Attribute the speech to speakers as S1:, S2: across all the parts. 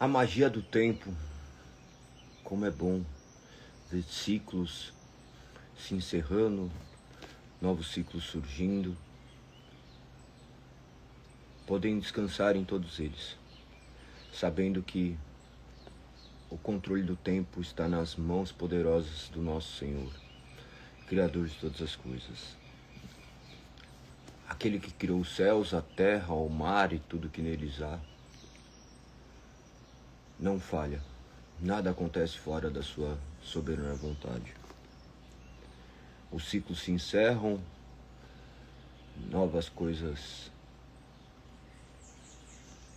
S1: A magia do tempo, como é bom ver ciclos se encerrando, novos ciclos surgindo, podem descansar em todos eles, sabendo que o controle do tempo está nas mãos poderosas do nosso Senhor, Criador de todas as coisas. Aquele que criou os céus, a terra, o mar e tudo que neles há, não falha. Nada acontece fora da sua soberana vontade. Os ciclos se encerram, novas coisas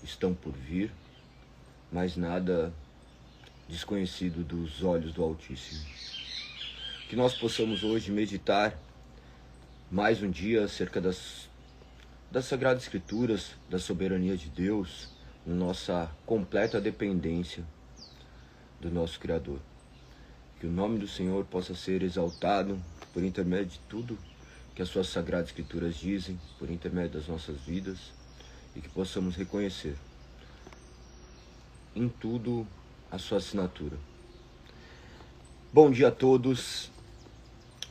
S1: estão por vir, mas nada desconhecido dos olhos do Altíssimo. Que nós possamos hoje meditar mais um dia acerca das Sagradas Escrituras, da soberania de Deus, na nossa completa dependência do nosso Criador. Que o nome do Senhor possa ser exaltado por intermédio de tudo que as suas Sagradas Escrituras dizem, por intermédio das nossas vidas, e que possamos reconhecer em tudo a sua assinatura. Bom dia a todos.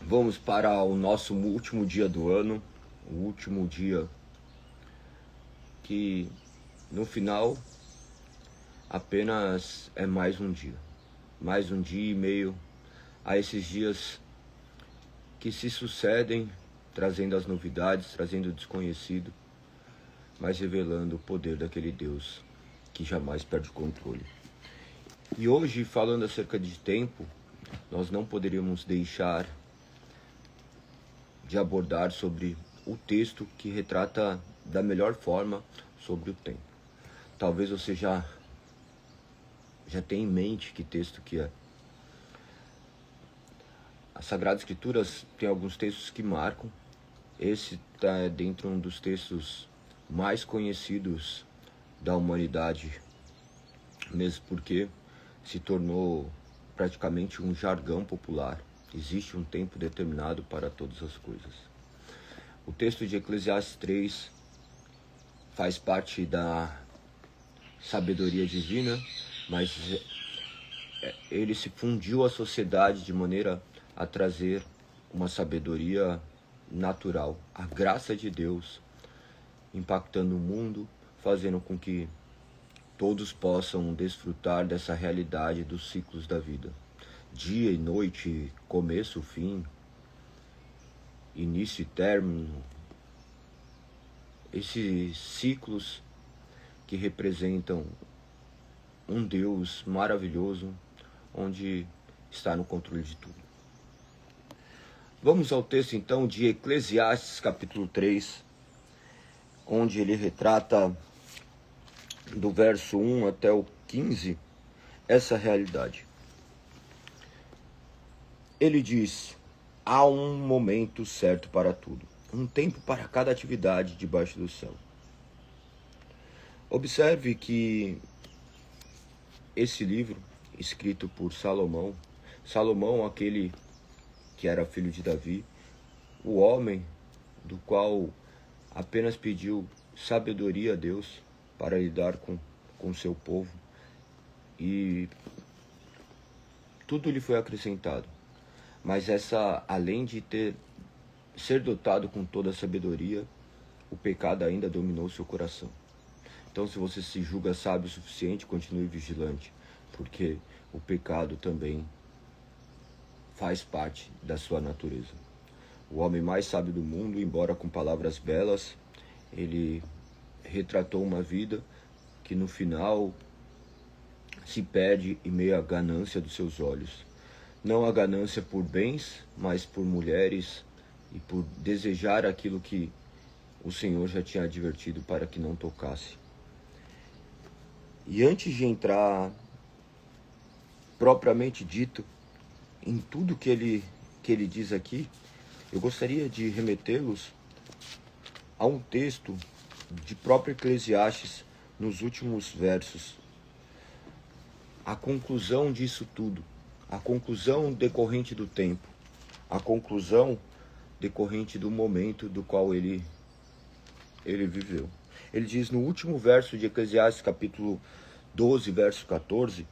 S1: Vamos para o nosso último dia do ano, o último dia que no final apenas é mais um dia e meio a esses dias que se sucedem, trazendo as novidades, trazendo o desconhecido, mas revelando o poder daquele Deus que jamais perde o controle. E hoje, falando acerca de tempo, nós não poderíamos deixar de abordar sobre o texto que retrata da melhor forma sobre o tempo. Talvez você já tenha em mente que texto que é. As Sagradas Escrituras tem alguns textos que marcam. Esse está dentro de um dos textos mais conhecidos da humanidade, mesmo porque se tornou praticamente um jargão popular. Existe um tempo determinado para todas as coisas. O texto de Eclesiastes 3 faz parte da sabedoria divina, mas ele se fundiu à sociedade de maneira a trazer uma sabedoria natural, a graça de Deus impactando o mundo, fazendo com que todos possam desfrutar dessa realidade dos ciclos da vida. Dia e noite, começo, fim, início e término. Esses ciclos que representam um Deus maravilhoso, onde está no controle de tudo. Vamos ao texto então de Eclesiastes capítulo 3, onde ele retrata do verso 1 até o 15 essa realidade. Ele diz: há um momento certo para tudo, um tempo para cada atividade debaixo do céu. Observe que esse livro, escrito por Salomão, aquele que era filho de Davi, o homem do qual apenas pediu sabedoria a Deus para lidar com seu povo, e tudo lhe foi acrescentado. Mas além de ser dotado com toda a sabedoria, o pecado ainda dominou seu coração. Então, se você se julga sábio o suficiente, continue vigilante, porque o pecado também faz parte da sua natureza. O homem mais sábio do mundo, embora com palavras belas, ele retratou uma vida que no final se perde em meio à ganância dos seus olhos. Não a ganância por bens, mas por mulheres e por desejar aquilo que o Senhor já tinha advertido para que não tocasse. E antes de entrar propriamente dito em tudo que ele diz aqui, eu gostaria de remetê-los a um texto de próprio Eclesiastes, nos últimos versos. A conclusão disso tudo, a conclusão decorrente do tempo, a conclusão decorrente do momento do qual ele viveu. Ele diz no último verso de Eclesiastes capítulo 12, verso 14,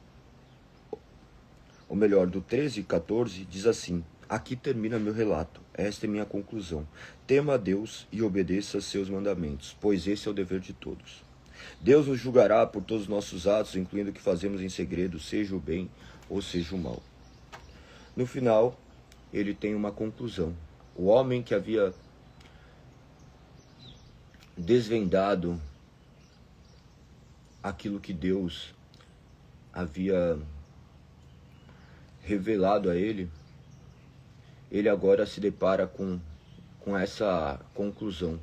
S1: ou melhor, do 13 e 14, diz assim: aqui termina meu relato, esta é minha conclusão. Tema a Deus e obedeça a seus mandamentos, pois esse é o dever de todos. Deus nos julgará por todos os nossos atos, incluindo o que fazemos em segredo, seja o bem ou seja o mal. No final, ele tem uma conclusão. O homem que havia desvendado aquilo que Deus havia revelado a ele agora se depara com essa conclusão,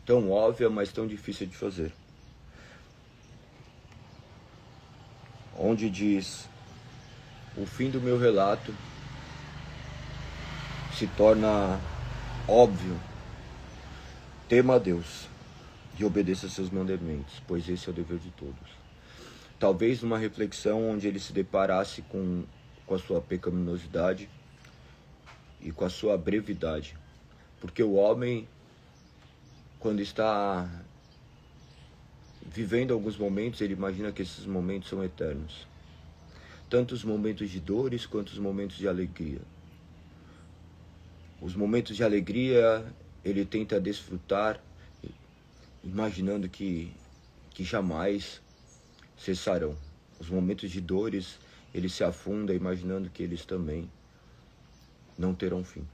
S1: tão óbvia, mas tão difícil de fazer. Onde diz: o fim do meu relato se torna óbvio. Tema a Deus e obedeça a seus mandamentos, pois esse é o dever de todos. Talvez numa reflexão onde ele se deparasse com a sua pecaminosidade e com a sua brevidade. Porque o homem, quando está vivendo alguns momentos, ele imagina que esses momentos são eternos. Tanto os momentos de dores quanto os momentos de alegria. Os momentos de alegria ele tenta desfrutar, imaginando que jamais cessarão. Os momentos de dores ele se afunda, imaginando que eles também não terão fim.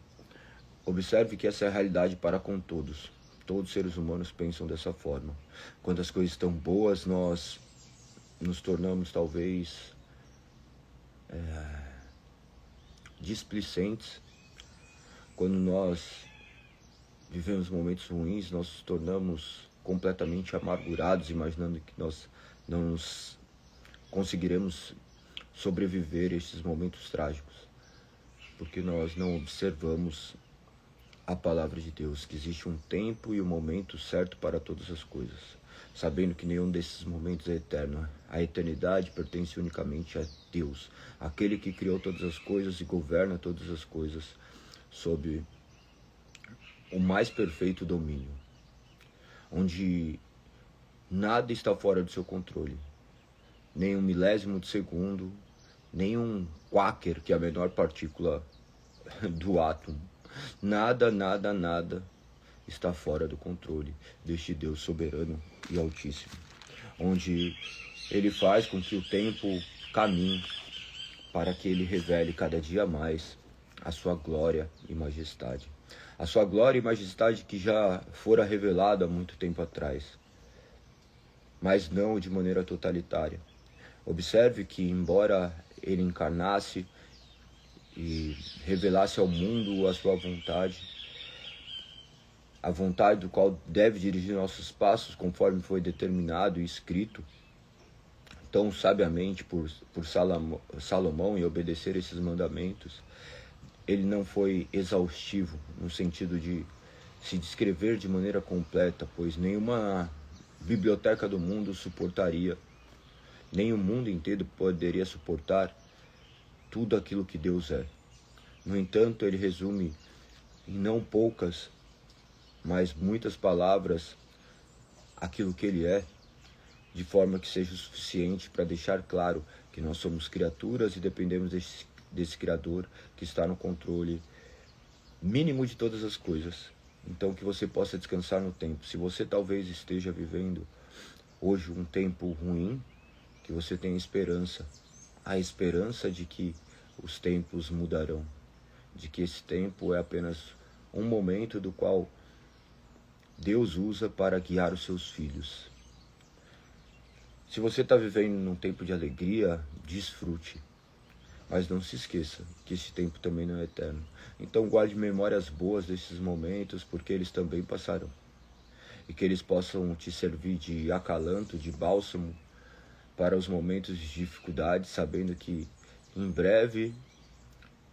S1: Observe que essa é a realidade para com todos. Todos os seres humanos pensam dessa forma. Quando as coisas estão boas, nós nos tornamos talvez displicentes. Quando nós vivemos momentos ruins, nós nos tornamos completamente amargurados, imaginando que nós não conseguiremos sobreviver a estes momentos trágicos, porque nós não observamos a palavra de Deus, que existe um tempo e um momento certo para todas as coisas, sabendo que nenhum desses momentos é eterno. A eternidade pertence unicamente a Deus, aquele que criou todas as coisas e governa todas as coisas sob o mais perfeito domínio, onde nada está fora do seu controle, nem um milésimo de segundo, nem um quaker, que é a menor partícula do átomo. Nada está fora do controle deste Deus soberano e altíssimo, onde ele faz com que o tempo caminhe para que ele revele cada dia mais a sua glória e majestade. A sua glória e majestade que já fora revelada há muito tempo atrás, mas não de maneira totalitária. Observe que, embora ele encarnasse e revelasse ao mundo a sua vontade, a vontade do qual deve dirigir nossos passos, conforme foi determinado e escrito tão sabiamente por Salomão, e obedecer esses mandamentos, ele não foi exaustivo no sentido de se descrever de maneira completa, pois nenhuma biblioteca do mundo suportaria, nem o mundo inteiro poderia suportar tudo aquilo que Deus é. No entanto, ele resume em não poucas, mas muitas palavras aquilo que ele é, de forma que seja o suficiente para deixar claro que nós somos criaturas e dependemos desse Criador que está no controle mínimo de todas as coisas. Então que você possa descansar no tempo. Se você talvez esteja vivendo hoje um tempo ruim, que você tenha esperança, a esperança de que os tempos mudarão, de que esse tempo é apenas um momento do qual Deus usa para guiar os seus filhos. Se você está vivendo num tempo de alegria, desfrute, mas não se esqueça que esse tempo também não é eterno. Então guarde memórias boas desses momentos, porque eles também passarão, e que eles possam te servir de acalanto, de bálsamo para os momentos de dificuldade, sabendo que em breve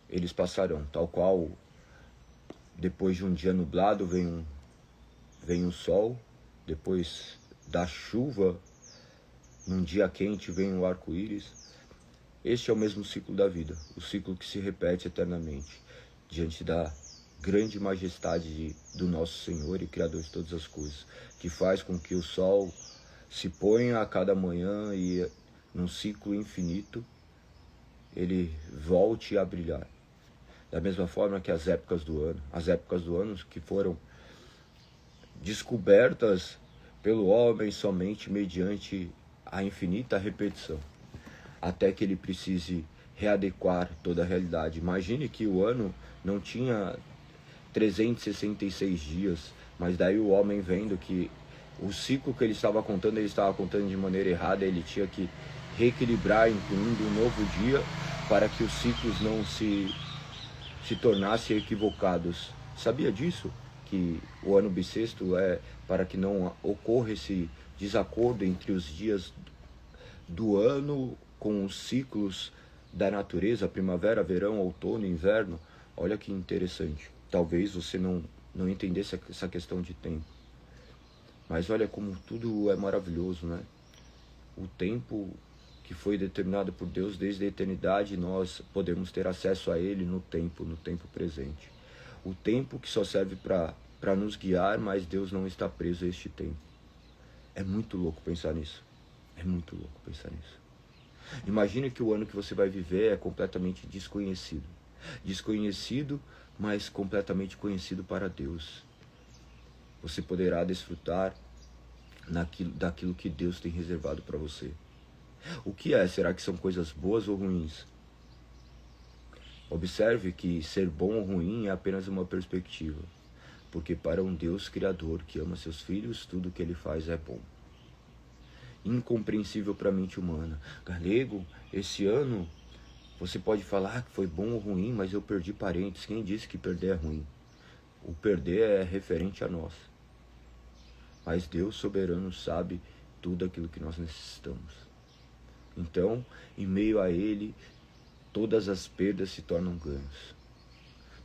S1: eles passarão, tal qual depois de um dia nublado vem o sol, depois da chuva, num dia quente vem o arco-íris. Este é o mesmo ciclo da vida, o ciclo que se repete eternamente, diante da grande majestade do nosso Senhor e Criador de todas as coisas, que faz com que o sol se ponha a cada manhã e num ciclo infinito, ele volte a brilhar. Da mesma forma que as épocas do ano que foram descobertas pelo homem somente mediante a infinita repetição, até que ele precise readequar toda a realidade. Imagine que o ano não tinha 366 dias, mas daí o homem vendo que o ciclo que ele estava contando de maneira errada, ele tinha que reequilibrar, incluindo um novo dia, para que os ciclos não se tornassem equivocados. Sabia disso? Que o ano bissexto é para que não ocorra esse desacordo entre os dias do ano com os ciclos da natureza, primavera, verão, outono, inverno. Olha que interessante. Talvez você não entendesse essa questão de tempo. Mas olha como tudo é maravilhoso, né? O tempo que foi determinado por Deus desde a eternidade, nós podemos ter acesso a ele no tempo presente. O tempo que só serve para nos guiar, mas Deus não está preso a este tempo. É muito louco pensar nisso. É muito louco pensar nisso. Imagine que o ano que você vai viver é completamente desconhecido. Desconhecido, mas completamente conhecido para Deus. Você poderá desfrutar daquilo que Deus tem reservado para você. O que é? Será que são coisas boas ou ruins? Observe que ser bom ou ruim é apenas uma perspectiva. Porque para um Deus Criador que ama seus filhos, tudo que ele faz é bom. Incompreensível para a mente humana. Galego, esse ano você pode falar que foi bom ou ruim, mas eu perdi parentes. Quem disse que perder é ruim? O perder é referente a nós. Mas Deus soberano sabe tudo aquilo que nós necessitamos. Então, em meio a Ele, todas as perdas se tornam ganhos.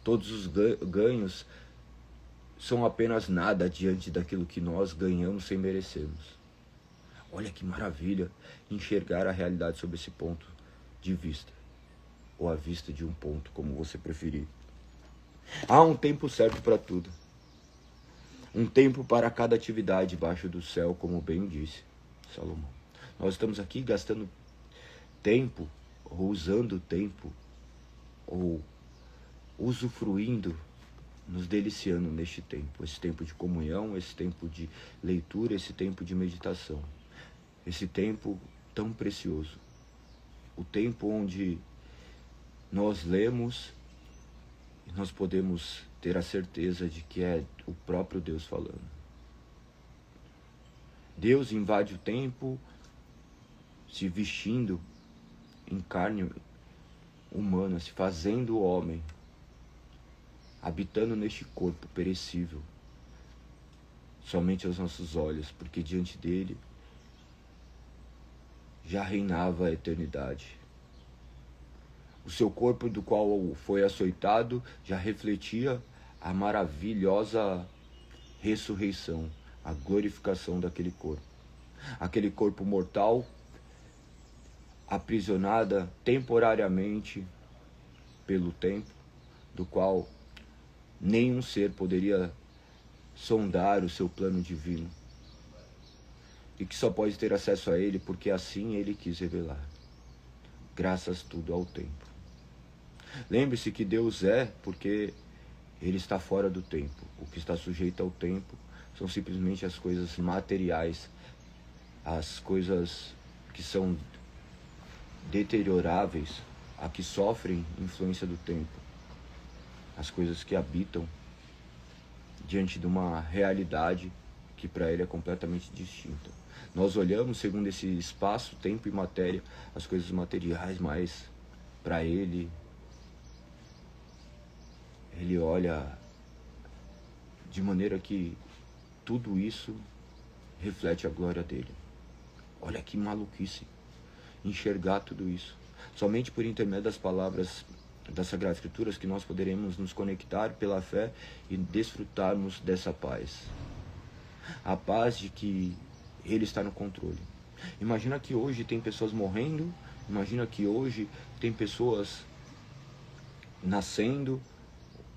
S1: Todos os ganhos são apenas nada diante daquilo que nós ganhamos sem merecermos. Olha que maravilha enxergar a realidade sob esse ponto de vista. Ou a vista de um ponto, como você preferir. Há um tempo certo para tudo. Um tempo para cada atividade debaixo do céu, como bem disse Salomão. Nós estamos aqui gastando tempo, ou usando tempo, ou usufruindo, nos deliciando neste tempo. Esse tempo de comunhão, esse tempo de leitura, esse tempo de meditação. Esse tempo tão precioso. O tempo onde nós lemos e nós podemos ter a certeza de que é o próprio Deus falando. Deus invade o tempo se vestindo em carne humana, se fazendo homem, habitando neste corpo perecível, somente aos nossos olhos, porque diante dele já reinava a eternidade. O seu corpo, do qual foi açoitado, já refletia a maravilhosa ressurreição, a glorificação daquele corpo. Aquele corpo mortal, aprisionada temporariamente pelo tempo, do qual nenhum ser poderia sondar o seu plano divino. E que só pode ter acesso a ele porque assim ele quis revelar. Graças tudo ao tempo. Lembre-se que Deus é porque ele está fora do tempo. O que está sujeito ao tempo são simplesmente as coisas materiais, as coisas que são deterioráveis, a que sofrem influência do tempo. As coisas que habitam diante de uma realidade que para ele é completamente distinta. Nós olhamos segundo esse espaço, tempo e matéria, as coisas materiais, mas para ele olha de maneira que tudo isso reflete a glória dele. Olha que maluquice enxergar tudo isso. Somente por intermédio das palavras das Sagradas Escrituras que nós poderemos nos conectar pela fé e desfrutarmos dessa paz. A paz de que ele está no controle. Imagina que hoje tem pessoas morrendo, imagina que hoje tem pessoas nascendo,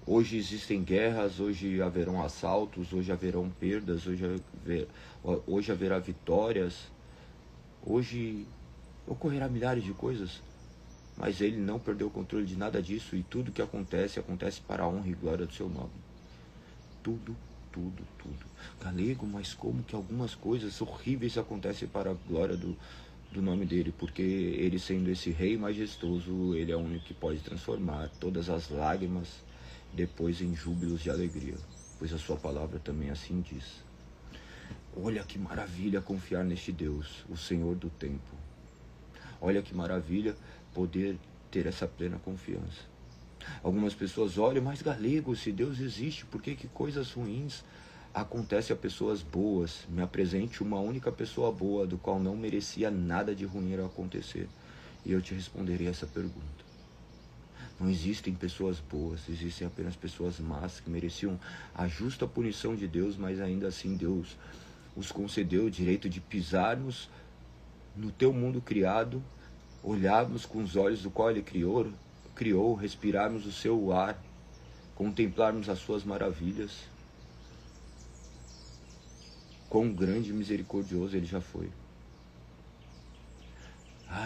S1: hoje existem guerras, hoje haverão assaltos, hoje haverão perdas, hoje haverá vitórias. Hoje Ocorrerá milhares de coisas, mas ele não perdeu o controle de nada disso, e tudo que acontece, acontece para a honra e glória do seu nome. Tudo, tudo, tudo. Galego, mas como que algumas coisas horríveis acontecem para a glória do nome dele? Porque ele, sendo esse rei majestoso, ele é o único que pode transformar todas as lágrimas depois em júbilos de alegria, pois a sua palavra também assim diz. Olha que maravilha confiar neste Deus, o Senhor do tempo. Olha que maravilha poder ter essa plena confiança. Algumas pessoas olham, mas Galego, se Deus existe, por que coisas ruins acontecem a pessoas boas? Me apresente uma única pessoa boa, do qual não merecia nada de ruim acontecer. E eu te responderei essa pergunta. Não existem pessoas boas, existem apenas pessoas más, que mereciam a justa punição de Deus, mas ainda assim Deus os concedeu o direito de pisarmos no teu mundo criado, olharmos com os olhos do qual ele criou, respirarmos o seu ar, contemplarmos as suas maravilhas. Quão grande e misericordioso ele já foi.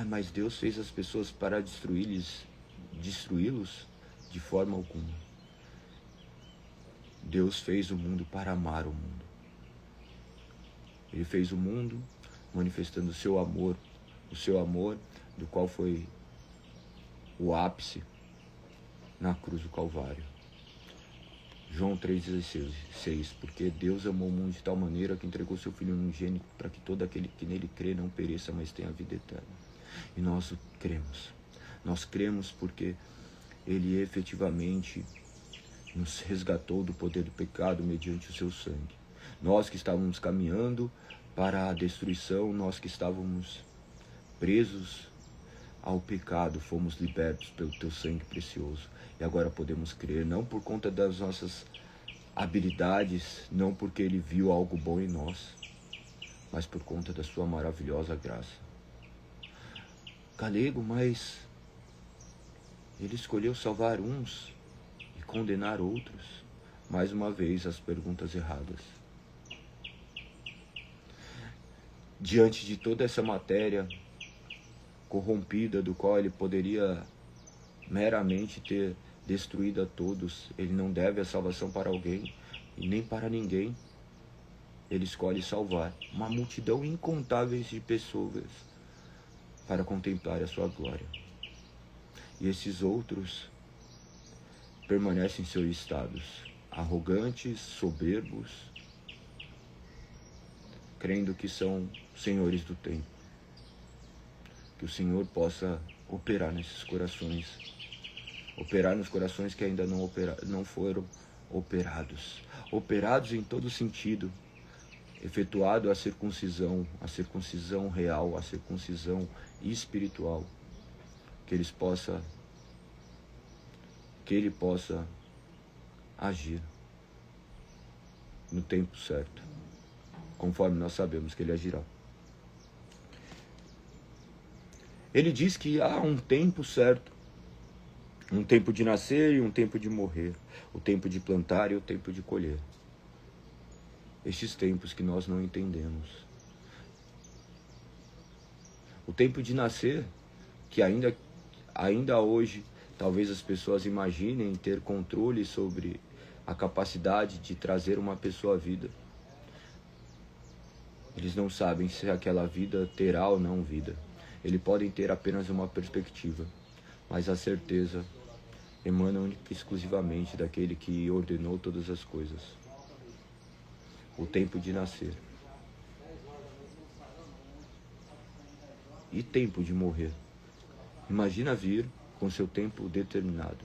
S1: Mas Deus fez as pessoas para destruí-los de forma alguma. Deus fez o mundo para amar o mundo. Ele fez o mundo manifestando o seu amor do qual foi o ápice na cruz do Calvário. João 3,16, porque Deus amou o mundo de tal maneira que entregou seu Filho unigênito para que todo aquele que nele crê não pereça, mas tenha a vida eterna. E nós cremos porque ele efetivamente nos resgatou do poder do pecado mediante o seu sangue. Nós que estávamos caminhando para a destruição, nós que estávamos presos ao pecado, fomos libertos pelo teu sangue precioso. E agora podemos crer, não por conta das nossas habilidades, não porque ele viu algo bom em nós, mas por conta da sua maravilhosa graça. Galego, mas ele escolheu salvar uns e condenar outros. Mais uma vez, as perguntas erradas. Diante de toda essa matéria corrompida, do qual ele poderia meramente ter destruído a todos, ele não deve a salvação para alguém e nem para ninguém. Ele escolhe salvar uma multidão incontável de pessoas para contemplar a sua glória. E esses outros permanecem em seus estados arrogantes, soberbos, crendo que são senhores do tempo. Que o Senhor possa operar nesses corações, operar nos corações que ainda não foram operados em todo sentido, efetuado a circuncisão real, a circuncisão espiritual, que ele possa agir no tempo certo, conforme nós sabemos que ele agirá. Ele diz que há um tempo certo, um tempo de nascer e um tempo de morrer, o tempo de plantar e o tempo de colher. Estes tempos que nós não entendemos. O tempo de nascer, que ainda hoje, talvez as pessoas imaginem ter controle sobre a capacidade de trazer uma pessoa à vida. Eles não sabem se aquela vida terá ou não vida. Eles podem ter apenas uma perspectiva, mas a certeza emana única e exclusivamente daquele que ordenou todas as coisas. O tempo de nascer. E tempo de morrer. Imagina vir com seu tempo determinado,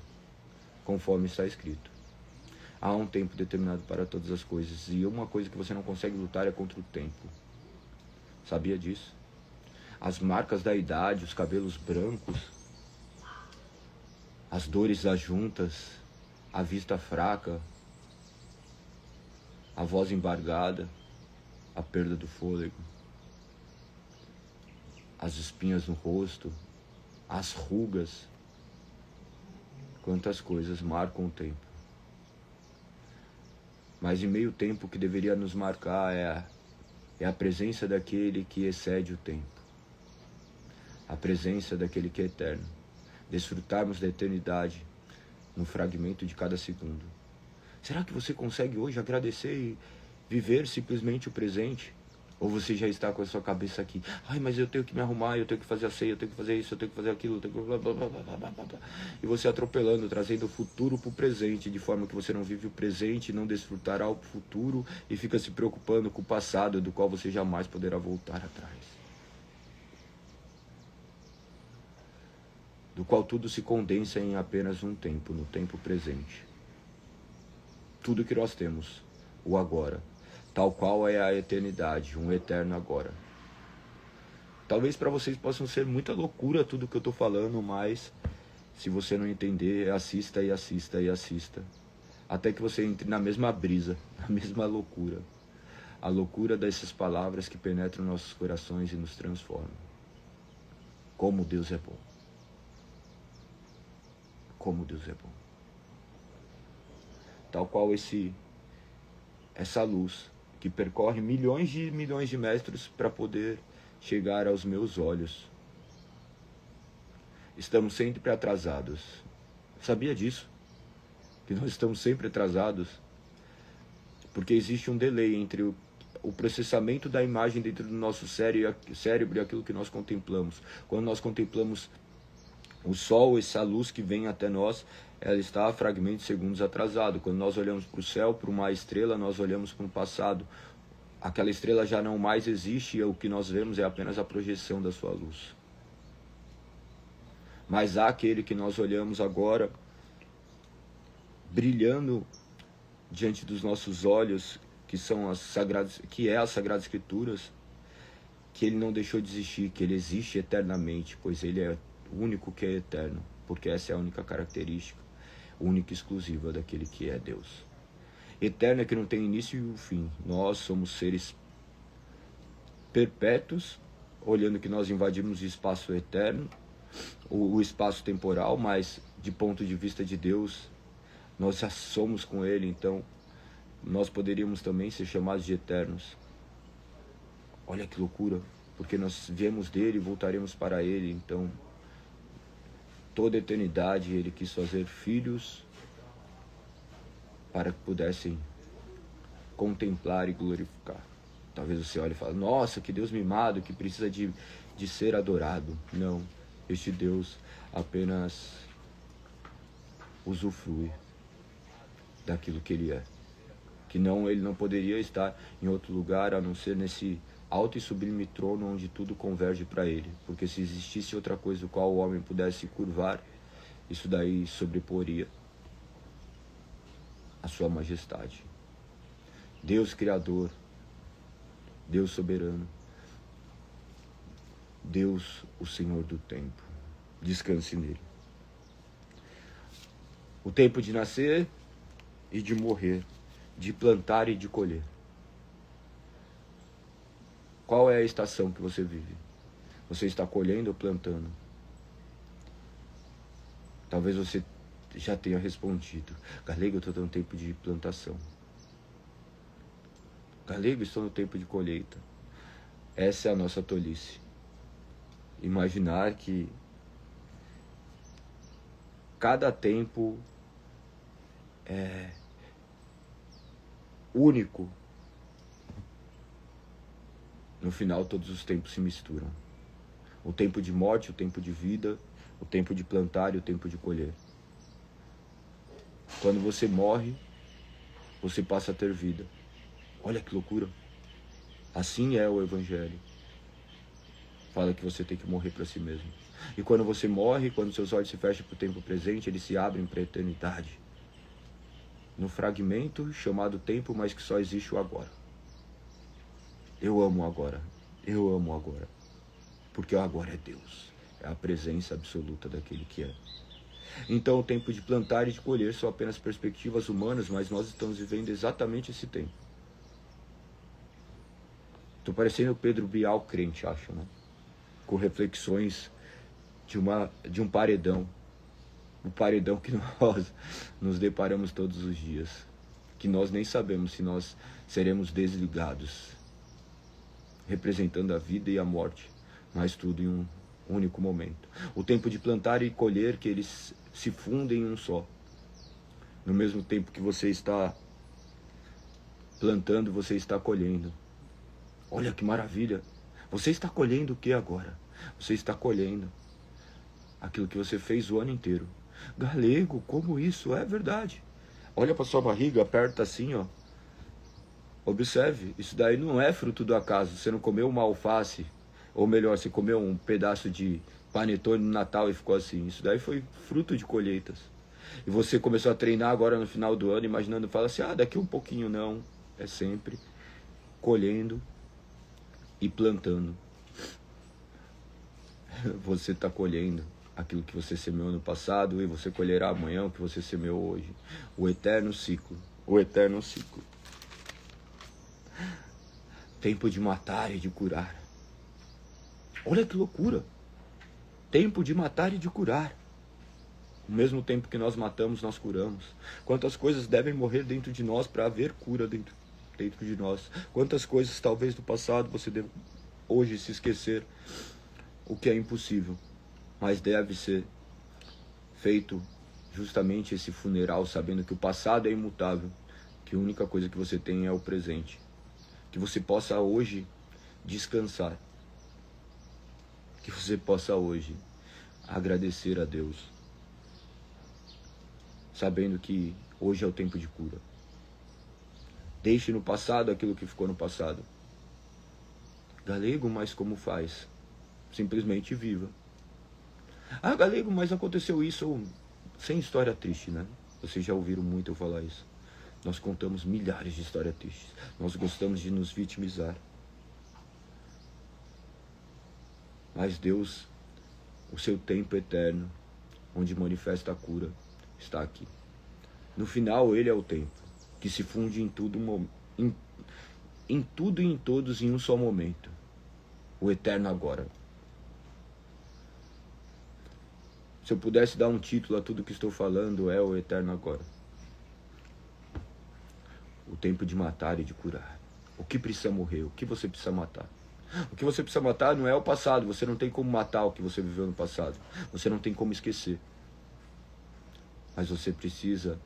S1: conforme está escrito. Há um tempo determinado para todas as coisas, e uma coisa que você não consegue lutar é contra o tempo. Sabia disso? As marcas da idade, os cabelos brancos, as dores das juntas, a vista fraca, a voz embargada, a perda do fôlego, as espinhas no rosto, as rugas. Quantas coisas marcam o tempo. Mas em meio tempo, o que deveria nos marcar é a presença daquele que excede o tempo. a presença daquele que é eterno, desfrutarmos da eternidade no fragmento de cada segundo. Será que você consegue hoje agradecer e viver simplesmente o presente? Ou você já está com a sua cabeça aqui, ai, mas eu tenho que me arrumar, eu tenho que fazer a ceia, eu tenho que fazer isso, eu tenho que fazer aquilo, eu tenho que... Blá, blá, blá, blá, blá, blá. E você atropelando, trazendo o futuro para o presente, de forma que você não vive o presente, não desfrutará o futuro e fica se preocupando com o passado, do qual você jamais poderá voltar atrás. Do qual tudo se condensa em apenas um tempo, no tempo presente. Tudo que nós temos, o agora, tal qual é a eternidade, um eterno agora. Talvez para vocês possam ser muita loucura tudo que eu estou falando, mas se você não entender, assista e assista e assista. Até que você entre na mesma brisa, na mesma loucura. A loucura dessas palavras que penetram nossos corações e nos transformam. Como Deus é bom. Como Deus é bom. Tal qual essa luz que percorre milhões de metros para poder chegar aos meus olhos. Estamos sempre atrasados. Sabia disso? Que nós estamos sempre atrasados? Porque existe um delay entre o processamento da imagem dentro do nosso cérebro e aquilo que nós contemplamos. Quando nós contemplamos o sol, essa luz que vem até nós, ela está a fragmentos de segundos atrasado. Quando nós olhamos para o céu, para uma estrela, nós olhamos para o passado. Aquela estrela já não mais existe e o que nós vemos é apenas a projeção da sua luz. Mas há aquele que nós olhamos agora, brilhando diante dos nossos olhos, que são as Sagradas Escrituras, que ele não deixou de existir, que ele existe eternamente, pois ele é o único que é eterno, porque essa é a única característica, única e exclusiva daquele que é Deus. Eterno é que não tem início e fim. Nós somos seres perpétuos, olhando que nós invadimos o espaço eterno, o espaço temporal, mas de ponto de vista de Deus, nós já somos com Ele, então nós poderíamos também ser chamados de eternos. Olha que loucura, porque nós viemos dele e voltaremos para Ele, então toda a eternidade Ele quis fazer filhos para que pudessem contemplar e glorificar. Talvez você olhe e fale, nossa, que Deus mimado, que precisa de ser adorado. Não, este Deus apenas usufrui daquilo que Ele é. Que Ele não poderia estar em outro lugar a não ser nesse alto e sublime trono onde tudo converge para Ele. Porque se existisse outra coisa do qual o homem pudesse curvar, isso daí sobreporia a sua majestade. Deus Criador, Deus soberano, Deus o Senhor do tempo. Descanse nele. O tempo de nascer e de morrer, de plantar e de colher. Qual é a estação que você vive? Você está colhendo ou plantando? Talvez você já tenha respondido, Galego, eu estou no tempo de plantação. Galego, estou no tempo de colheita. Essa é a nossa tolice. Imaginar que cada tempo é único. No final, todos os tempos se misturam. O tempo de morte, o tempo de vida, o tempo de plantar e o tempo de colher. Quando você morre, você passa a ter vida. Olha que loucura. Assim é o Evangelho. Fala que você tem que morrer para si mesmo. E quando você morre, quando seus olhos se fecham para o tempo presente, eles se abrem para a eternidade. No fragmento chamado tempo, mas que só existe o agora. Eu amo agora. Eu amo agora. Porque o agora é Deus. É a presença absoluta daquele que é. Então o tempo de plantar e de colher são apenas perspectivas humanas, mas nós estamos vivendo exatamente esse tempo. Estou parecendo o Pedro Bial crente, acho, né? Com reflexões de um paredão. O paredão que nós nos deparamos todos os dias. Que nós nem sabemos se nós seremos desligados. Representando a vida e a morte. Mas tudo em único momento. O tempo de plantar e colher, que eles se fundem em um só. No mesmo tempo que você está plantando, você está colhendo. Olha que maravilha! Você está colhendo o que agora? Você está colhendo aquilo que você fez o ano inteiro. Galego, como isso? É verdade. Olha para sua barriga, aperta assim, ó. Observe, isso daí não é fruto do acaso. Você não comeu uma alface, ou melhor, você comeu um pedaço de panetone no Natal e ficou assim. Isso daí foi fruto de colheitas. E você começou a treinar agora no final do ano, imaginando, fala assim, daqui um pouquinho não. É sempre colhendo e plantando. Você está colhendo aquilo que você semeou no passado e você colherá amanhã o que você semeou hoje. O eterno ciclo. O eterno ciclo. Tempo de matar e de curar. Olha que loucura. Tempo de matar e de curar. Ao mesmo tempo que nós matamos, nós curamos. Quantas coisas devem morrer dentro de nós para haver cura dentro de nós. Quantas coisas talvez do passado você deve hoje se esquecer. O que é impossível. Mas deve ser feito justamente esse funeral, sabendo que o passado é imutável. Que a única coisa que você tem é o presente. Que você possa hoje descansar. Que você possa hoje agradecer a Deus. Sabendo que hoje é o tempo de cura. Deixe no passado aquilo que ficou no passado. Galego, mas como faz? Simplesmente viva. Galego, mas aconteceu isso. Sem história triste, né? Vocês já ouviram muito eu falar isso. Nós contamos milhares de histórias tristes. Nós gostamos de nos vitimizar. Mas Deus, o seu tempo eterno, onde manifesta a cura, está aqui. No final, Ele é o tempo, que se funde em tudo e em todos em um só momento. O eterno agora. Se eu pudesse dar um título a tudo que estou falando, é o eterno agora. O tempo de matar e de curar. O que precisa morrer? O que você precisa matar? O que você precisa matar não é o passado. Você não tem como matar o que você viveu no passado. Você não tem como esquecer. Mas você precisa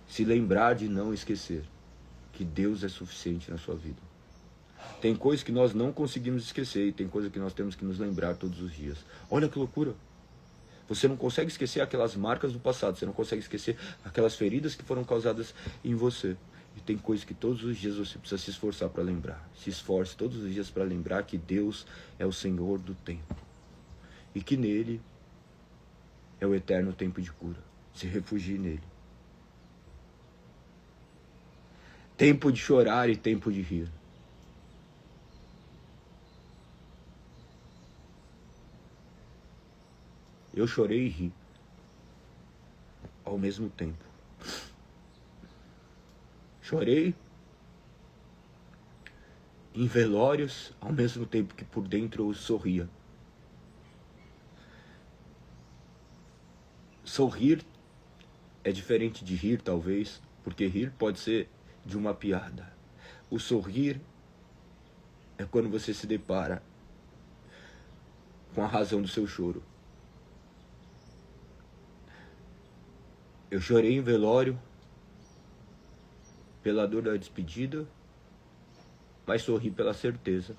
S1: se lembrar de não esquecer que Deus é suficiente na sua vida. Tem coisas que nós não conseguimos esquecer e tem coisas que nós temos que nos lembrar todos os dias. Olha que loucura! Você não consegue esquecer aquelas marcas do passado, você não consegue esquecer aquelas feridas que foram causadas em você. E tem coisas que todos os dias você precisa se esforçar para lembrar. Se esforce todos os dias para lembrar que Deus é o Senhor do tempo. E que nele é o eterno tempo de cura. Se refugie nele. Tempo de chorar e tempo de rir. Eu chorei e ri ao mesmo tempo. Chorei em velórios ao mesmo tempo que por dentro eu sorria. Sorrir é diferente de rir, talvez, porque rir pode ser de uma piada. O sorrir é quando você se depara com a razão do seu choro. Eu chorei em velório pela dor da despedida, mas sorri pela certeza.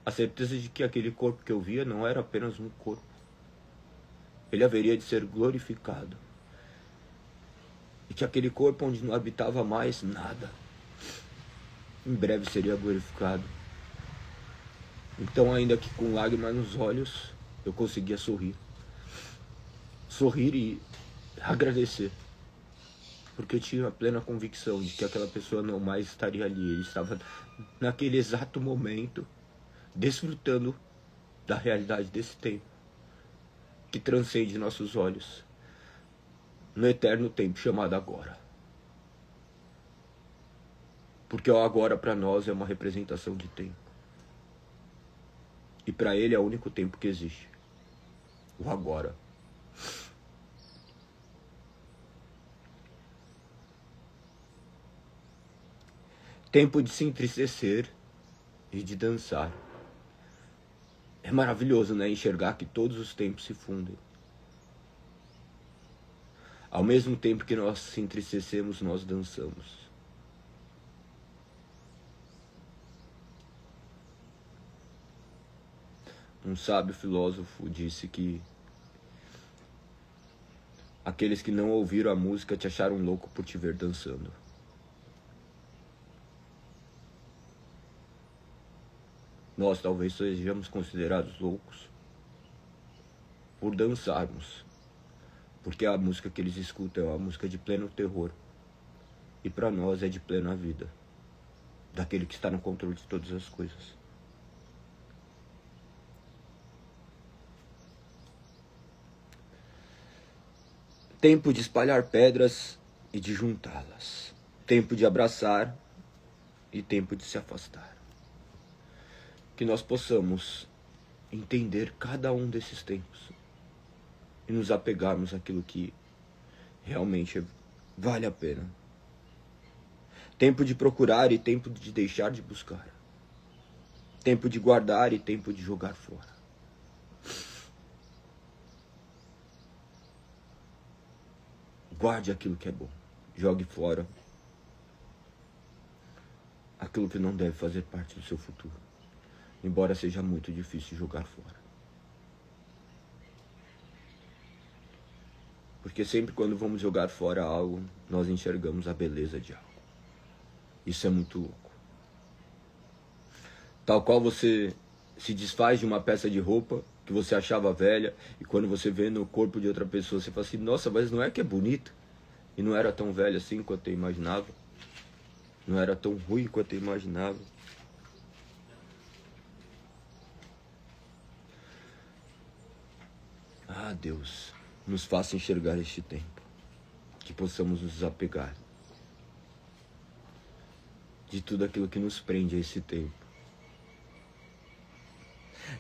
S1: A certeza de que aquele corpo que eu via não era apenas um corpo. Ele haveria de ser glorificado. E que aquele corpo onde não habitava mais nada, em breve seria glorificado. Então, ainda que com lágrimas nos olhos, eu conseguia sorrir. Sorrir e agradecer. Porque eu tinha a plena convicção de que aquela pessoa não mais estaria ali. Ele estava naquele exato momento desfrutando da realidade desse tempo que transcende nossos olhos no eterno tempo chamado agora. Porque o agora para nós é uma representação de tempo. E para ele é o único tempo que existe. O agora. Tempo de se entristecer e de dançar. É maravilhoso, né? Enxergar que todos os tempos se fundem. Ao mesmo tempo que nós se entristecemos, nós dançamos. Um sábio filósofo disse que aqueles que não ouviram a música te acharam louco por te ver dançando. Nós talvez sejamos considerados loucos por dançarmos, porque a música que eles escutam é uma música de pleno terror, e para nós é de plena vida, daquele que está no controle de todas as coisas. Tempo de espalhar pedras e de juntá-las. Tempo de abraçar e tempo de se afastar. Que nós possamos entender cada um desses tempos e nos apegarmos àquilo que realmente vale a pena. Tempo de procurar e tempo de deixar de buscar. Tempo de guardar e tempo de jogar fora. Guarde aquilo que é bom. Jogue fora aquilo que não deve fazer parte do seu futuro. Embora seja muito difícil jogar fora. Porque sempre quando vamos jogar fora algo, nós enxergamos a beleza de algo. Isso é muito louco. Tal qual você se desfaz de uma peça de roupa que você achava velha, e quando você vê no corpo de outra pessoa, você fala assim, nossa, mas não é que é bonita? E não era tão velha assim quanto eu imaginava. Não era tão ruim quanto eu imaginava. Ah, Deus, nos faça enxergar este tempo. Que possamos nos apegar de tudo aquilo que nos prende a esse tempo.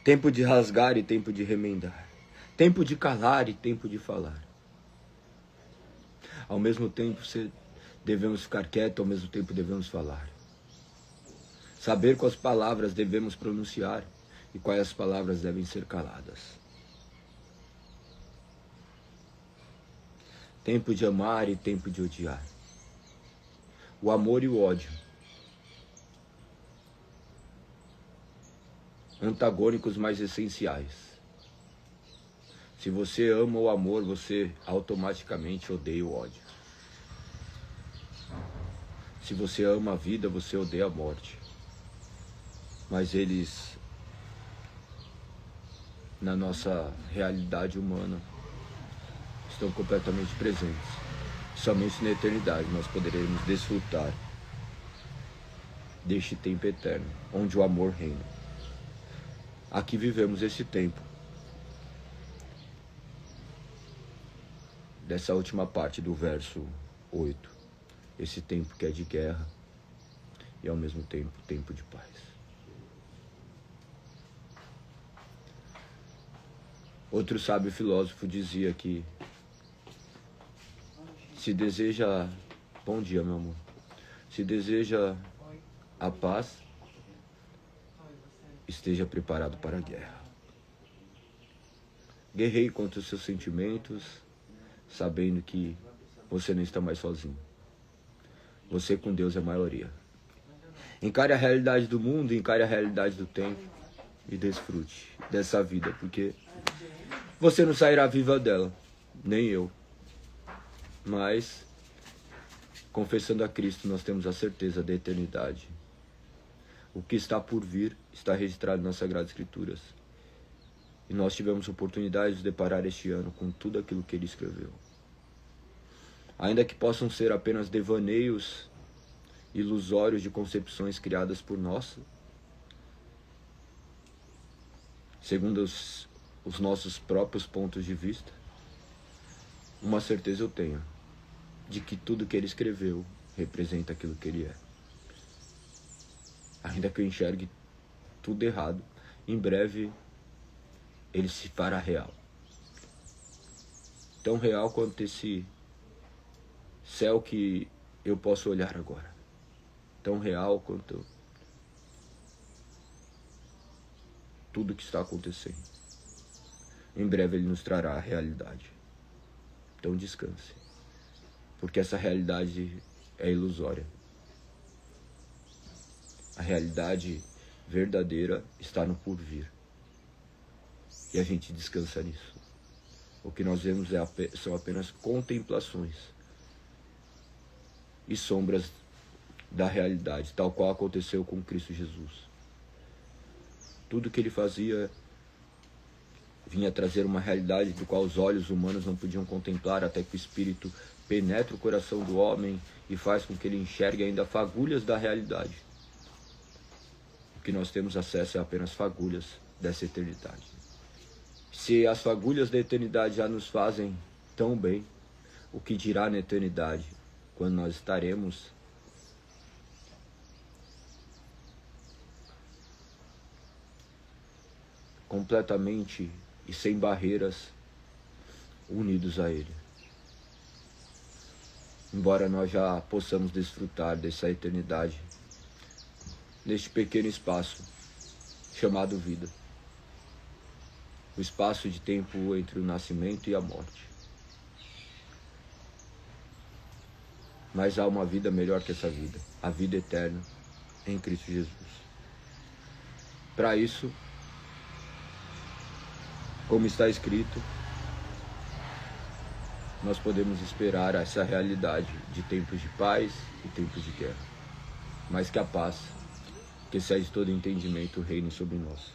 S1: Tempo de rasgar e tempo de remendar. Tempo de calar e tempo de falar. Ao mesmo tempo devemos ficar quietos, ao mesmo tempo devemos falar. Saber quais palavras devemos pronunciar e quais palavras devem ser caladas. Tempo de amar e tempo de odiar. O amor e o ódio. Antagônicos mais essenciais. Se você ama o amor, você automaticamente odeia o ódio. Se você ama a vida, você odeia a morte. Mas eles, na nossa realidade humana, estão completamente presentes. Somente na eternidade nós poderemos desfrutar deste tempo eterno, onde o amor reina. Aqui vivemos esse tempo, dessa última parte do verso 8. Esse tempo que é de guerra e ao mesmo tempo tempo de paz. Outro sábio filósofo dizia que se deseja... Bom dia, meu amor. Se deseja a paz, esteja preparado para a guerra. Guerreie contra os seus sentimentos, sabendo que você não está mais sozinho. Você com Deus é a maioria. Encare a realidade do mundo, encare a realidade do tempo e desfrute dessa vida, porque você não sairá viva dela, nem eu. Mas, confessando a Cristo, nós temos a certeza da eternidade. O que está por vir está registrado nas Sagradas Escrituras. E nós tivemos oportunidade de deparar este ano com tudo aquilo que ele escreveu. Ainda que possam ser apenas devaneios ilusórios de concepções criadas por nós, segundo os nossos próprios pontos de vista, uma certeza eu tenho, de que tudo que ele escreveu representa aquilo que ele é. Ainda que eu enxergue tudo errado, em breve ele se fará real. Tão real quanto esse céu que eu posso olhar agora. Tão real quanto tudo o que está acontecendo. Em breve Ele nos trará a realidade. Então descanse, porque essa realidade é ilusória. A realidade verdadeira está no porvir. E a gente descansa nisso. O que nós vemos são apenas contemplações e sombras da realidade, tal qual aconteceu com Cristo Jesus. Tudo que Ele fazia vinha trazer uma realidade do qual os olhos humanos não podiam contemplar, até que o Espírito penetra o coração do homem e faz com que ele enxergue ainda fagulhas da realidade. O que nós temos acesso é apenas fagulhas dessa eternidade. Se as fagulhas da eternidade já nos fazem tão bem, o que dirá na eternidade, quando nós estaremos completamente e sem barreiras, unidos a Ele. Embora nós já possamos desfrutar dessa eternidade, neste pequeno espaço chamado vida. O espaço de tempo entre o nascimento e a morte. Mas há uma vida melhor que essa vida, a vida eterna em Cristo Jesus. Para isso, como está escrito, nós podemos esperar essa realidade de tempos de paz e tempos de guerra. Mas que a paz, que excede todo entendimento, reine sobre nós.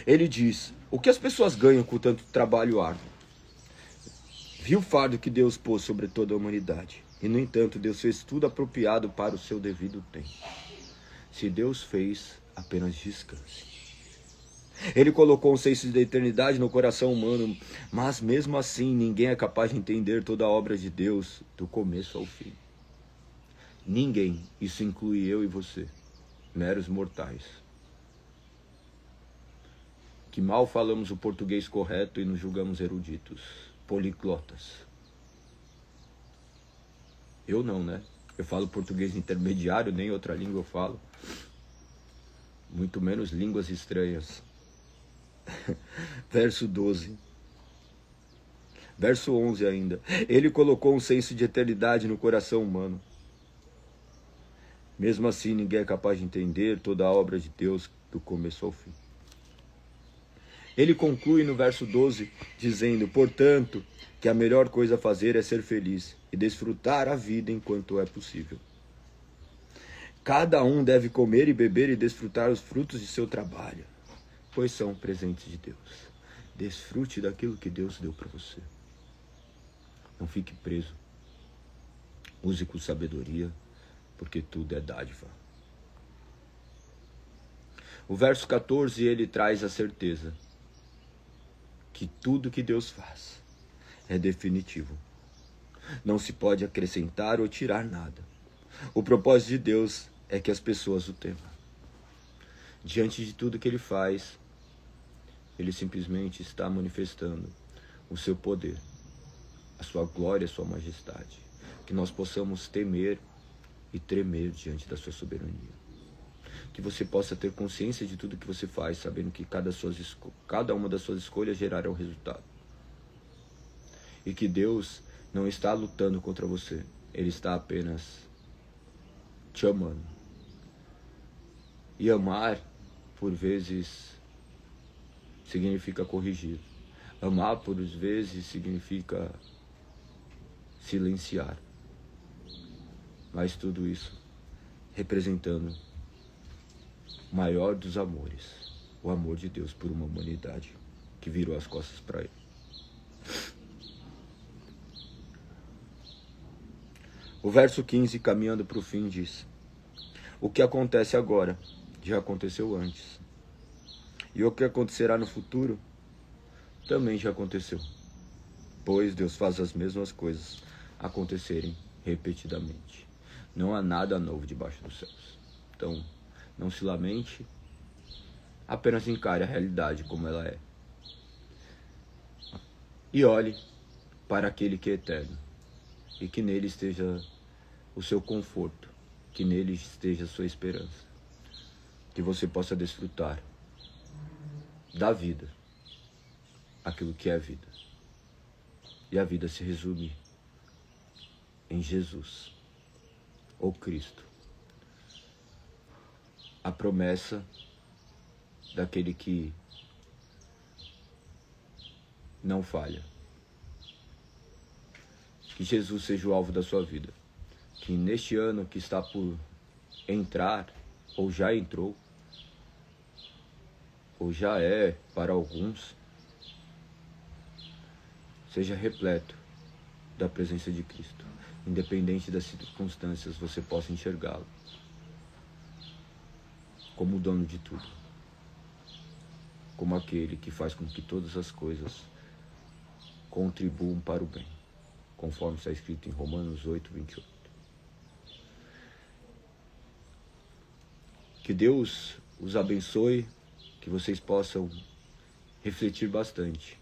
S1: Ele diz: o que as pessoas ganham com tanto trabalho árduo? Viu o fardo que Deus pôs sobre toda a humanidade. E, no entanto, Deus fez tudo apropriado para o seu devido tempo. Se Deus fez, apenas descanse. Ele colocou um senso de eternidade no coração humano, mas mesmo assim ninguém é capaz de entender toda a obra de Deus do começo ao fim. Ninguém, isso inclui eu e você, meros mortais, que mal falamos o português correto e nos julgamos eruditos, poliglotas. Eu não, né? Eu falo português intermediário, nem outra língua eu falo. Muito menos línguas estranhas. Verso 12. Verso 11 ainda. Ele colocou um senso de eternidade no coração humano. Mesmo assim, ninguém é capaz de entender toda a obra de Deus do começo ao fim. Ele conclui no verso 12, dizendo: portanto, que a melhor coisa a fazer é ser feliz e desfrutar a vida enquanto é possível. Cada um deve comer e beber e desfrutar os frutos de seu trabalho, pois são presentes de Deus. Desfrute daquilo que Deus deu para você. Não fique preso. Use com sabedoria, porque tudo é dádiva. O verso 14, ele traz a certeza que tudo que Deus faz é definitivo. Não se pode acrescentar ou tirar nada. O propósito de Deus é que as pessoas o temam. Diante de tudo que Ele faz, Ele simplesmente está manifestando o seu poder, a sua glória, a sua majestade. Que nós possamos temer e tremer diante da sua soberania. Que você possa ter consciência de tudo que você faz, sabendo que cada uma das suas escolhas gerará um resultado. E que Deus não está lutando contra você, Ele está apenas te amando. E amar, por vezes, significa corrigir. Amar, por vezes, significa silenciar. Mas tudo isso representando o maior dos amores, o amor de Deus por uma humanidade que virou as costas para Ele. O verso 15, caminhando para o fim, diz: o que acontece agora já aconteceu antes, e o que acontecerá no futuro também já aconteceu, pois Deus faz as mesmas coisas acontecerem repetidamente. Não há nada novo debaixo dos céus. Então, não se lamente, apenas encare a realidade como ela é. E olhe para aquele que é eterno, e que nele esteja o seu conforto, que nele esteja a sua esperança. Que você possa desfrutar da vida, aquilo que é a vida. E a vida se resume em Jesus, ou Cristo. A promessa daquele que não falha. Que Jesus seja o alvo da sua vida. Que neste ano que está por entrar, ou já entrou, ou já é para alguns, seja repleto da presença de Cristo. Independente das circunstâncias, você possa enxergá-lo como o dono de tudo. Como aquele que faz com que todas as coisas contribuam para o bem. Conforme está escrito em Romanos 8, 28. Que Deus os abençoe, que vocês possam refletir bastante.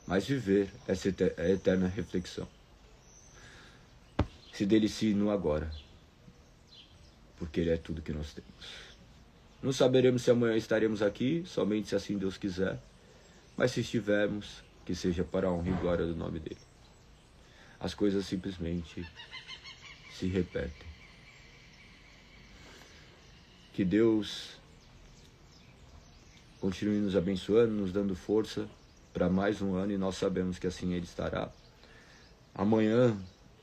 S1: Mas viver essa eterna reflexão. Se delicie no agora, porque Ele é tudo que nós temos. Não saberemos se amanhã estaremos aqui, somente se assim Deus quiser, mas se estivermos, que seja para a honra e glória do nome dEle. As coisas simplesmente se repetem. Que Deus continue nos abençoando, nos dando força para mais um ano, e nós sabemos que assim Ele estará. Amanhã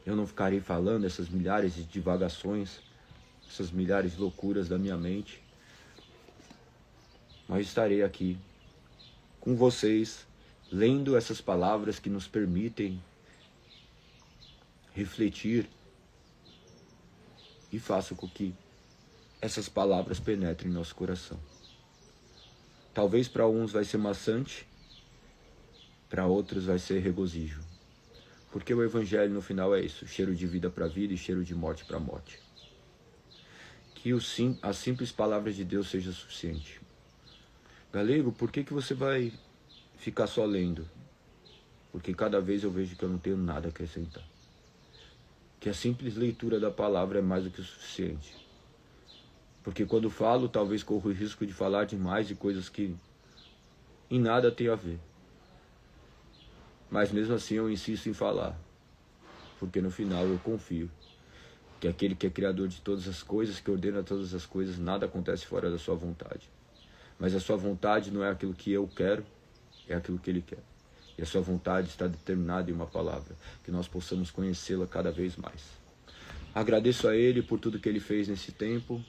S1: eu não ficarei falando essas milhares de divagações, essas milhares de loucuras da minha mente, mas estarei aqui com vocês, lendo essas palavras que nos permitem refletir, e faço com que essas palavras penetrem em nosso coração. Talvez para uns vai ser maçante, para outros vai ser regozijo. Porque o Evangelho no final é isso, cheiro de vida para vida e cheiro de morte para morte. Que as simples palavras de Deus sejam suficientes. Galego, por que você vai ficar só lendo? Porque cada vez eu vejo que eu não tenho nada a acrescentar. Que a simples leitura da palavra é mais do que o suficiente. Porque quando falo, talvez corro o risco de falar demais de coisas que em nada tem a ver. Mas mesmo assim eu insisto em falar. Porque no final eu confio que aquele que é criador de todas as coisas, que ordena todas as coisas, nada acontece fora da sua vontade. Mas a sua vontade não é aquilo que eu quero, é aquilo que Ele quer. E a sua vontade está determinada em uma palavra, que nós possamos conhecê-la cada vez mais. Agradeço a Ele por tudo que Ele fez nesse tempo,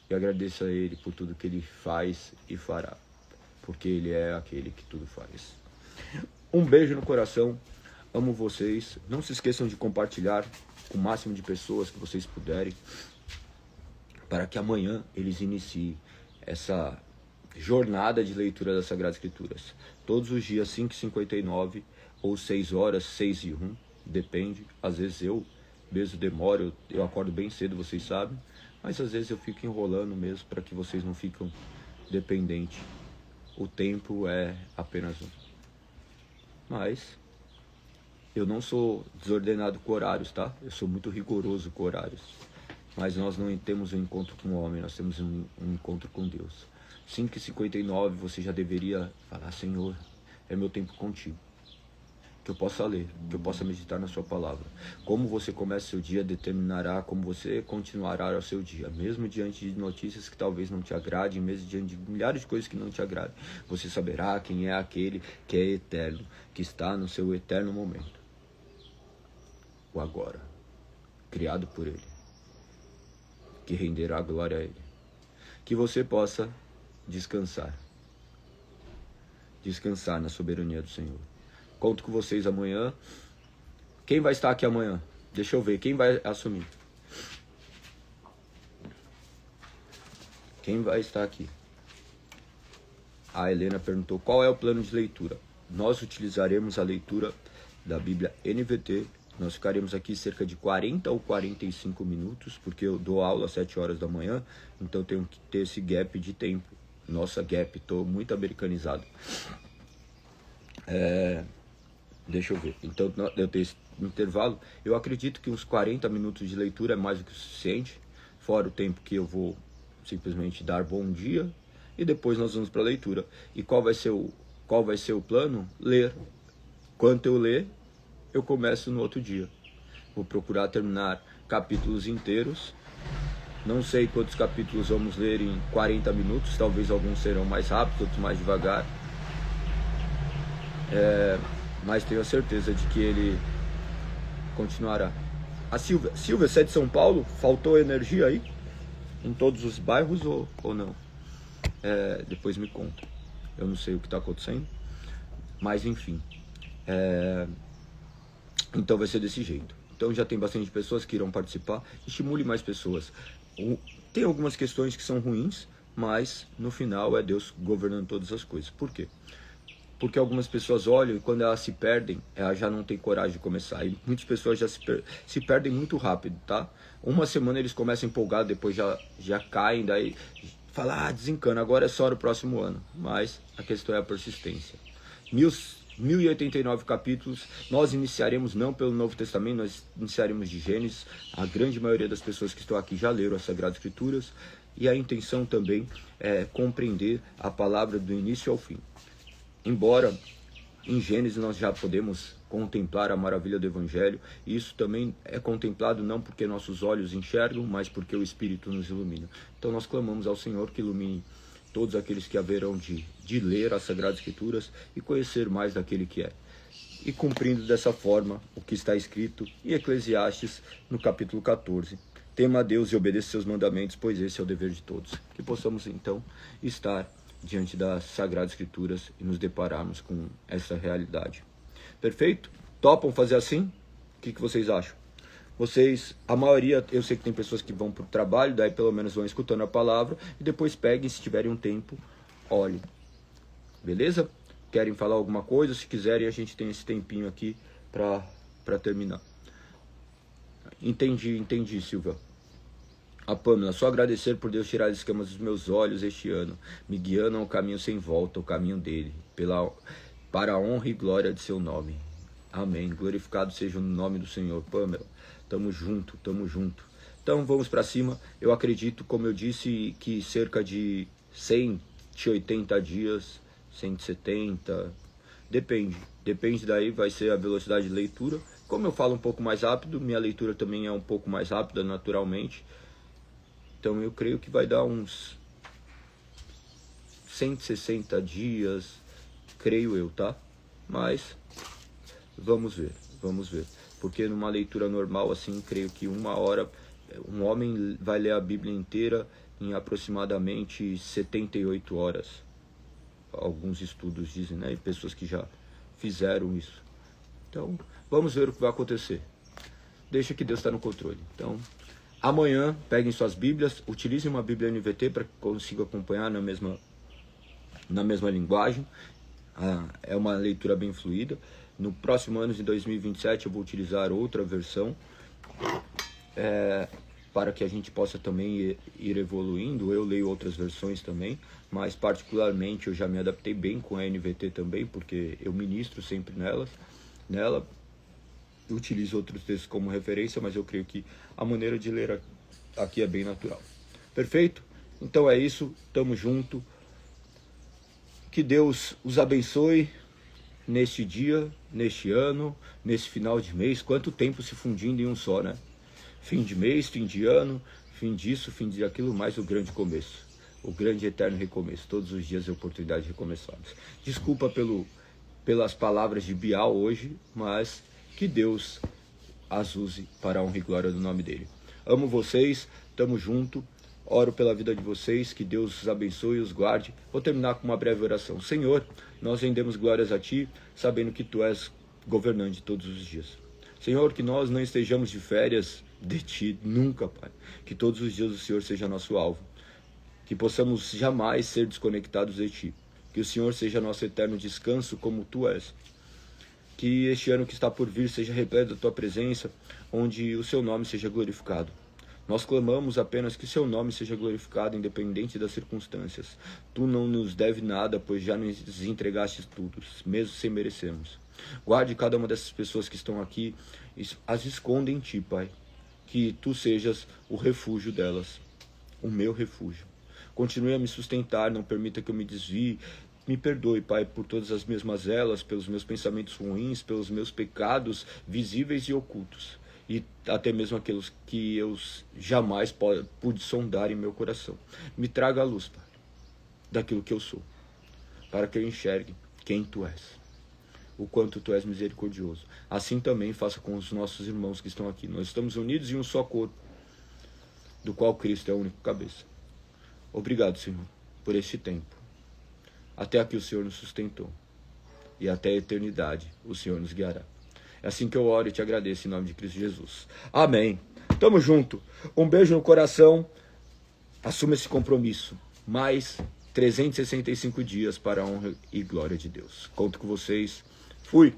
S1: e agradeço a Ele por tudo que Ele faz e fará, porque Ele é aquele que tudo faz. Um beijo no coração, amo vocês. Não se esqueçam de compartilhar com o máximo de pessoas que vocês puderem, para que amanhã eles iniciem essa jornada de leitura das Sagradas Escrituras. Todos os dias, 5h59, ou 6 horas, 6h01, depende. Às vezes eu mesmo demoro, eu acordo bem cedo, vocês sabem, mas às vezes eu fico enrolando mesmo, para que vocês não fiquem dependentes. O tempo é apenas um. Mas eu não sou desordenado com horários, tá? Eu sou muito rigoroso com horários. Mas nós não temos um encontro com o homem, nós temos um encontro com Deus. 5h59 você já deveria falar: Senhor, é meu tempo contigo. Que eu possa ler, que eu possa meditar na sua palavra. Como você começa seu dia determinará como você continuará o seu dia. Mesmo diante de notícias que talvez não te agradem, mesmo diante de milhares de coisas que não te agradem, você saberá quem é aquele que é eterno, que está no seu eterno momento. O agora, criado por Ele, que renderá glória a Ele. Que você possa descansar na soberania do Senhor. Conto com vocês amanhã. Quem vai estar aqui amanhã? Deixa eu ver, quem vai assumir? Quem vai estar aqui? A Helena perguntou: qual é o plano de leitura? Nós utilizaremos a leitura da Bíblia NVT. Nós ficaremos aqui cerca de 40 ou 45 minutos, porque eu dou aula às 7 horas da manhã, então eu tenho que ter esse gap de tempo. Nossa, gap, estou muito americanizado. Deixa eu ver. Então eu tenho intervalo, eu acredito que uns 40 minutos de leitura é mais do que o suficiente, fora o tempo que eu vou simplesmente dar bom dia, e depois nós vamos para a leitura. E qual vai ser o plano? Ler. Quanto eu ler, eu começo no outro dia. Vou procurar terminar capítulos inteiros. Não sei quantos capítulos vamos ler em 40 minutos, talvez alguns serão mais rápidos, outros mais devagar. Mas tenho a certeza de que ele continuará. A Silvia, você é de São Paulo? Faltou energia aí? Em todos os bairros ou não? Depois me conta. Eu não sei o que está acontecendo. Mas enfim. Então vai ser desse jeito. Então já tem bastante pessoas que irão participar. Estimule mais pessoas. Tem algumas questões que são ruins, mas no final é Deus governando todas as coisas. Por quê? Porque algumas pessoas olham e quando elas se perdem, elas já não têm coragem de começar. E muitas pessoas já se perdem muito rápido, tá? Uma semana eles começam empolgados, depois já caem, daí fala, desencana, agora é só no próximo ano. Mas a questão é a persistência. 1089 capítulos, nós iniciaremos não pelo Novo Testamento, nós iniciaremos de Gênesis. A grande maioria das pessoas que estão aqui já leram as Sagradas Escrituras. E a intenção também é compreender a palavra do início ao fim. Embora em Gênesis nós já podemos contemplar a maravilha do Evangelho, e isso também é contemplado não porque nossos olhos enxergam, mas porque o Espírito nos ilumina. Então nós clamamos ao Senhor que ilumine todos aqueles que haverão de ler as Sagradas Escrituras e conhecer mais daquele que é. E cumprindo dessa forma o que está escrito em Eclesiastes, no capítulo 14. Tema a Deus e obedeça seus mandamentos, pois esse é o dever de todos. Que possamos então estar diante das Sagradas Escrituras e nos depararmos com essa realidade. Perfeito? Topam fazer assim? O que vocês acham? Vocês, a maioria, eu sei que tem pessoas que vão para o trabalho, daí pelo menos vão escutando a palavra e depois peguem, se tiverem um tempo, olhem. Beleza? Querem falar alguma coisa? Se quiserem, a gente tem esse tempinho aqui para terminar. Entendi, Silvia. A Pâmela, só agradecer por Deus tirar as escamas dos meus olhos este ano, me guiando ao caminho sem volta, o caminho dele, para a honra e glória de seu nome. Amém. Glorificado seja o nome do Senhor. Pâmela, tamo junto. Então vamos para cima. Eu acredito, como eu disse, que cerca de 180 dias, 170, depende daí, vai ser a velocidade de leitura. Como eu falo um pouco mais rápido, minha leitura também é um pouco mais rápida naturalmente. Então eu creio que vai dar uns 160 dias, creio eu, tá? Mas vamos ver. Porque numa leitura normal, assim, creio que 1 hora, um homem vai ler a Bíblia inteira em aproximadamente 78 horas. Alguns estudos dizem, né? E pessoas que já fizeram isso. Então, vamos ver o que vai acontecer. Deixa que Deus está no controle. Então, amanhã, peguem suas Bíblias, utilizem uma Bíblia NVT para que consigam acompanhar na mesma linguagem. É uma leitura bem fluida. No próximo ano de 2027 eu vou utilizar outra versão para que a gente possa também ir evoluindo. Eu leio outras versões também, mas particularmente eu já me adaptei bem com a NVT também, porque eu ministro sempre nela. Eu utilizo outros textos como referência, mas eu creio que a maneira de ler aqui é bem natural. Perfeito? Então é isso, tamo junto. Que Deus os abençoe neste dia, neste ano, nesse final de mês. Quanto tempo se fundindo em um só, né? Fim de mês, fim de ano, fim disso, fim de aquilo, mais o grande começo. O grande e eterno recomeço. Todos os dias é oportunidade de recomeçarmos. Desculpa pelas palavras de Bial hoje, mas que Deus as use para a honra e glória do nome dele. Amo vocês, tamo junto. Oro pela vida de vocês, que Deus os abençoe e os guarde. Vou terminar com uma breve oração. Senhor, nós rendemos glórias a Ti, sabendo que Tu és governante todos os dias. Senhor, que nós não estejamos de férias de Ti, nunca, Pai. Que todos os dias o Senhor seja nosso alvo. Que possamos jamais ser desconectados de Ti. Que o Senhor seja nosso eterno descanso, como Tu és. Que este ano que está por vir seja repleto da Tua presença, onde o Seu nome seja glorificado. Nós clamamos apenas que Seu nome seja glorificado, independente das circunstâncias. Tu não nos deve nada, pois já nos entregaste tudo, mesmo sem merecermos. Guarde cada uma dessas pessoas que estão aqui, as esconda em ti, Pai. Que tu sejas o refúgio delas, o meu refúgio. Continue a me sustentar, não permita que eu me desvie. Me perdoe, Pai, por todas as minhas mazelas, pelos meus pensamentos ruins, pelos meus pecados visíveis e ocultos, e até mesmo aqueles que eu jamais pude sondar em meu coração. Me traga a luz, Pai, daquilo que eu sou, para que eu enxergue quem Tu és, o quanto Tu és misericordioso. Assim também faça com os nossos irmãos que estão aqui. Nós estamos unidos em um só corpo, do qual Cristo é a única cabeça. Obrigado, Senhor, por este tempo. Até aqui o Senhor nos sustentou, e até a eternidade o Senhor nos guiará. É assim que eu oro e te agradeço em nome de Cristo Jesus. Amém. Tamo junto. Um beijo no coração. Assuma esse compromisso. Mais 365 dias para a honra e glória de Deus. Conto com vocês. Fui.